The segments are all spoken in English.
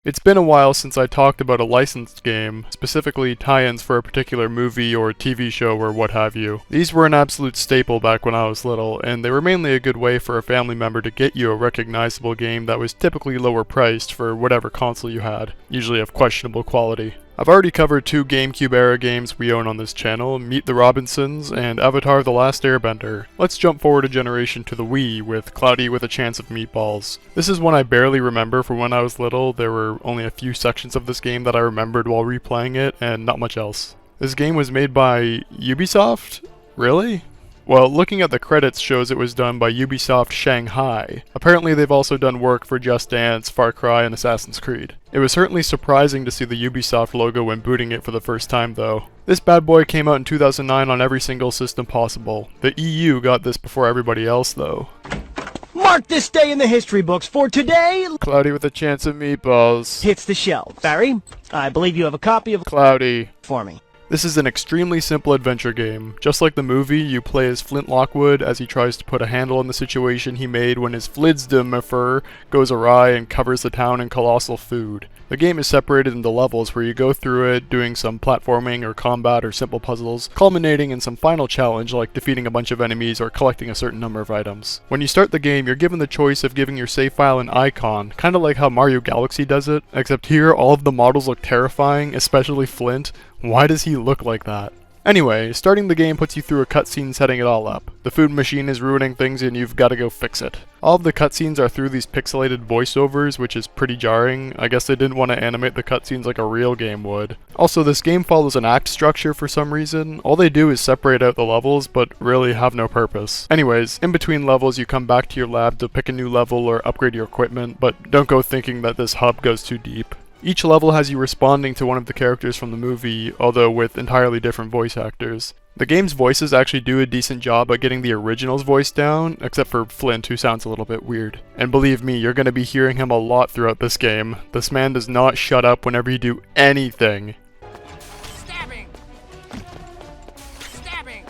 It's been a while since I talked about a licensed game, specifically tie-ins for a particular movie or TV show or what have you. These were an absolute staple back when I was little, and they were mainly a good way for a family member to get you a recognizable game that was typically lower priced for whatever console you had, usually of questionable quality. I've already covered two GameCube era games we own on this channel, Meet the Robinsons and Avatar: The Last Airbender. Let's jump forward a generation to the Wii with Cloudy with a Chance of Meatballs. This is one I barely remember from when I was little. There were only a few sections of this game that I remembered while replaying it, and not much else. This game was made by Ubisoft? Really? Well, looking at the credits shows it was done by Ubisoft Shanghai. Apparently they've also done work for Just Dance, Far Cry, and Assassin's Creed. It was certainly surprising to see the Ubisoft logo when booting it for the first time though. This bad boy came out in 2009 on every single system possible. The EU got this before everybody else though. Mark this day in the history books, for today, Cloudy with a Chance of Meatballs hits the shelf. Barry, I believe you have a copy of Cloudy for me. This is an extremely simple adventure game. Just like the movie, you play as Flint Lockwood as he tries to put a handle on the situation he made when his Flidsdom goes awry and covers the town in colossal food. The game is separated into levels where you go through it, doing some platforming or combat or simple puzzles, culminating in some final challenge like defeating a bunch of enemies or collecting a certain number of items. When you start the game, you're given the choice of giving your save file an icon, kinda like how Mario Galaxy does it, except here all of the models look terrifying, especially Flint. Why does he look like that? Anyway, starting the game puts you through a cutscene setting it all up. The food machine is ruining things and you've gotta go fix it. All of the cutscenes are through these pixelated voiceovers, which is pretty jarring. I guess they didn't want to animate the cutscenes like a real game would. Also, this game follows an act structure for some reason. All they do is separate out the levels, but really have no purpose. Anyways, in between levels you come back to your lab to pick a new level or upgrade your equipment, but don't go thinking that this hub goes too deep. Each level has you responding to one of the characters from the movie, although with entirely different voice actors. The game's voices actually do a decent job at getting the original's voice down, except for Flint, who sounds a little bit weird. And believe me, you're gonna be hearing him a lot throughout this game. This man does not shut up whenever you do anything. Stabbing! Stabbing!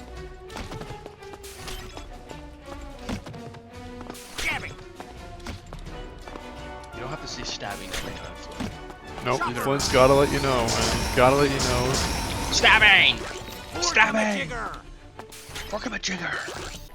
Stabbing! You don't have to say stabbing every time, Flint. Nope, Flint's gotta let you know, man. Gotta let you know. Stabbing! Stabbing! Fork him a jigger!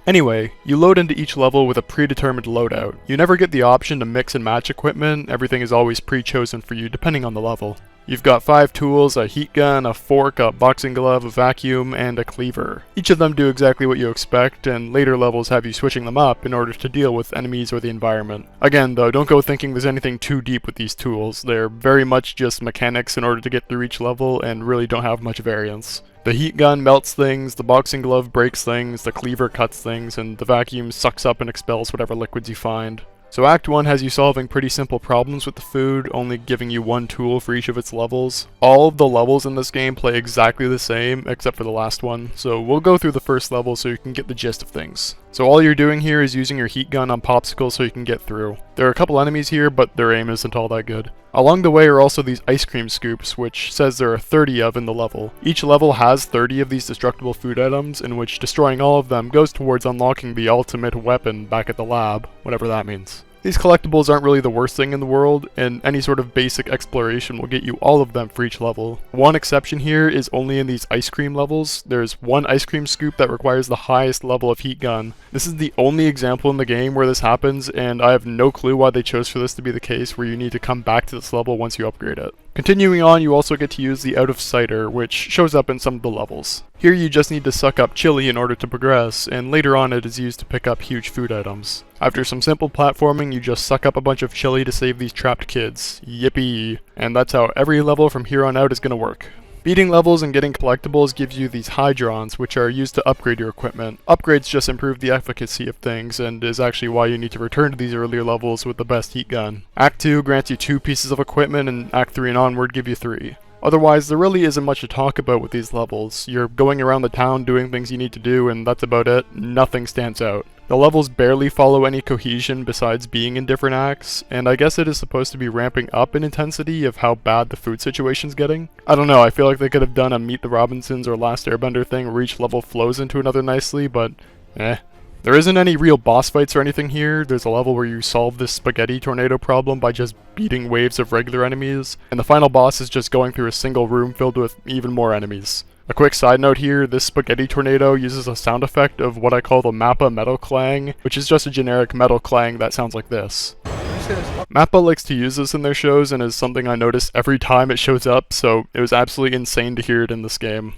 Anyway, you load into each level with a predetermined loadout. You never get the option to mix and match equipment, everything is always pre-chosen for you depending on the level. You've got 5 tools, a heat gun, a fork, a boxing glove, a vacuum, and a cleaver. Each of them do exactly what you expect, and later levels have you switching them up in order to deal with enemies or the environment. Again though, don't go thinking there's anything too deep with these tools. They're very much just mechanics in order to get through each level and really don't have much variance. The heat gun melts things, the boxing glove breaks things, the cleaver cuts things, and the vacuum sucks up and expels whatever liquids you find. So Act 1 has you solving pretty simple problems with the food, only giving you one tool for each of its levels. All of the levels in this game play exactly the same, except for the last one, so we'll go through the first level so you can get the gist of things. So all you're doing here is using your heat gun on popsicles so you can get through. There are a couple enemies here, but their aim isn't all that good. Along the way are also these ice cream scoops, which says there are 30 of in the level. Each level has 30 of these destructible food items, in which destroying all of them goes towards unlocking the ultimate weapon back at the lab, whatever that means. These collectibles aren't really the worst thing in the world, and any sort of basic exploration will get you all of them for each level. One exception here is only in these ice cream levels. There's one ice cream scoop that requires the highest level of heat gun. This is the only example in the game where this happens, and I have no clue why they chose for this to be the case where you need to come back to this level once you upgrade it. Continuing on, you also get to use the Out of Sighter, which shows up in some of the levels. Here you just need to suck up chili in order to progress, and later on it is used to pick up huge food items. After some simple platforming, you just suck up a bunch of chili to save these trapped kids. Yippee! And that's how every level from here on out is gonna work. Beating levels and getting collectibles gives you these hydrons, which are used to upgrade your equipment. Upgrades just improve the efficacy of things, and is actually why you need to return to these earlier levels with the best heat gun. Act 2 grants you 2 pieces of equipment, and Act 3 and onward give you 3. Otherwise, there really isn't much to talk about with these levels. You're going around the town doing things you need to do, and that's about it. Nothing stands out. The levels barely follow any cohesion besides being in different acts, and I guess it is supposed to be ramping up in intensity of how bad the food situation's getting. I don't know, I feel like they could have done a Meet the Robinsons or Last Airbender thing where each level flows into another nicely, but There isn't any real boss fights or anything here. There's a level where you solve this spaghetti tornado problem by just beating waves of regular enemies, and the final boss is just going through a single room filled with even more enemies. A quick side note here, this spaghetti tornado uses a sound effect of what I call the Mappa metal clang, which is just a generic metal clang that sounds like this. Mappa likes to use this in their shows and is something I notice every time it shows up, so it was absolutely insane to hear it in this game.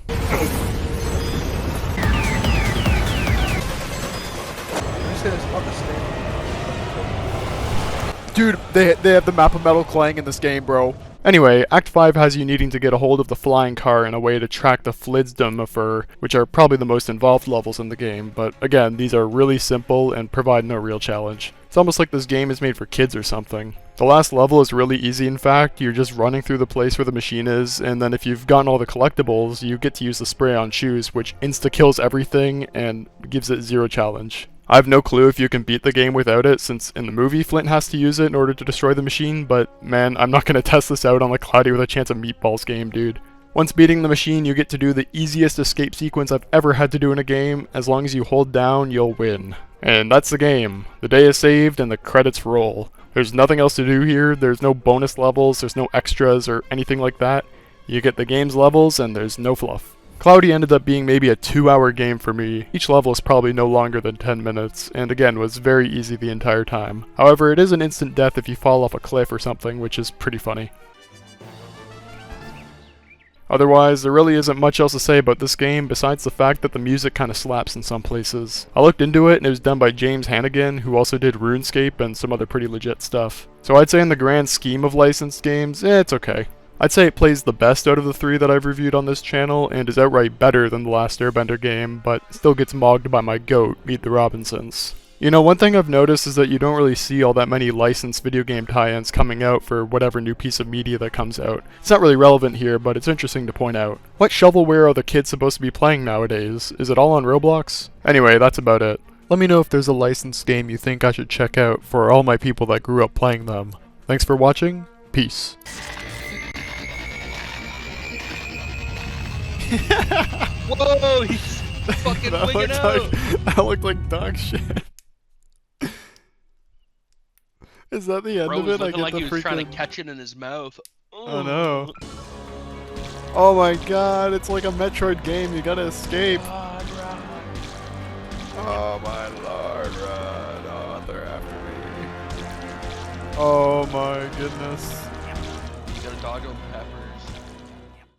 Dude, they have the Mappa metal clang in this game, bro. Anyway, Act 5 has you needing to get a hold of the flying car in a way to track the Flidsdom, which are probably the most involved levels in the game, but again, these are really simple and provide no real challenge. It's almost like this game is made for kids or something. The last level is really easy in fact, you're just running through the place where the machine is, and then if you've gotten all the collectibles, you get to use the spray-on shoes, which insta-kills everything and gives it zero challenge. I have no clue if you can beat the game without it, since in the movie Flint has to use it in order to destroy the machine, but man, I'm not gonna test this out on the Cloudy with a Chance of Meatballs game, dude. Once beating the machine, you get to do the easiest escape sequence I've ever had to do in a game. As long as you hold down, you'll win. And that's the game. The day is saved and the credits roll. There's nothing else to do here, there's no bonus levels, there's no extras or anything like that. You get the game's levels and there's no fluff. Cloudy ended up being maybe a 2-hour game for me. Each level is probably no longer than 10 minutes, and again was very easy the entire time. However, it is an instant death if you fall off a cliff or something, which is pretty funny. Otherwise, there really isn't much else to say about this game besides the fact that the music kinda slaps in some places. I looked into it and it was done by James Hannigan, who also did RuneScape and some other pretty legit stuff. So I'd say in the grand scheme of licensed games, it's okay. I'd say it plays the best out of the 3 that I've reviewed on this channel, and is outright better than the last Airbender game, but still gets mogged by my GOAT, Meet the Robinsons. You know, one thing I've noticed is that you don't really see all that many licensed video game tie-ins coming out for whatever new piece of media that comes out. It's not really relevant here, but it's interesting to point out. What shovelware are the kids supposed to be playing nowadays? Is it all on Roblox? Anyway, that's about it. Let me know if there's a licensed game you think I should check out for all my people that grew up playing them. Thanks for watching, peace. Whoa, he's fucking wigging out. That looked like dog shit. Is that the end Bro of was it? I looking get like the he was trying to freaking... catch it in his mouth. Oh no. Oh my god, it's like a Metroid game, you gotta escape. Oh my lord, run. Oh, they're after me. Oh my goodness. You gotta dodge him.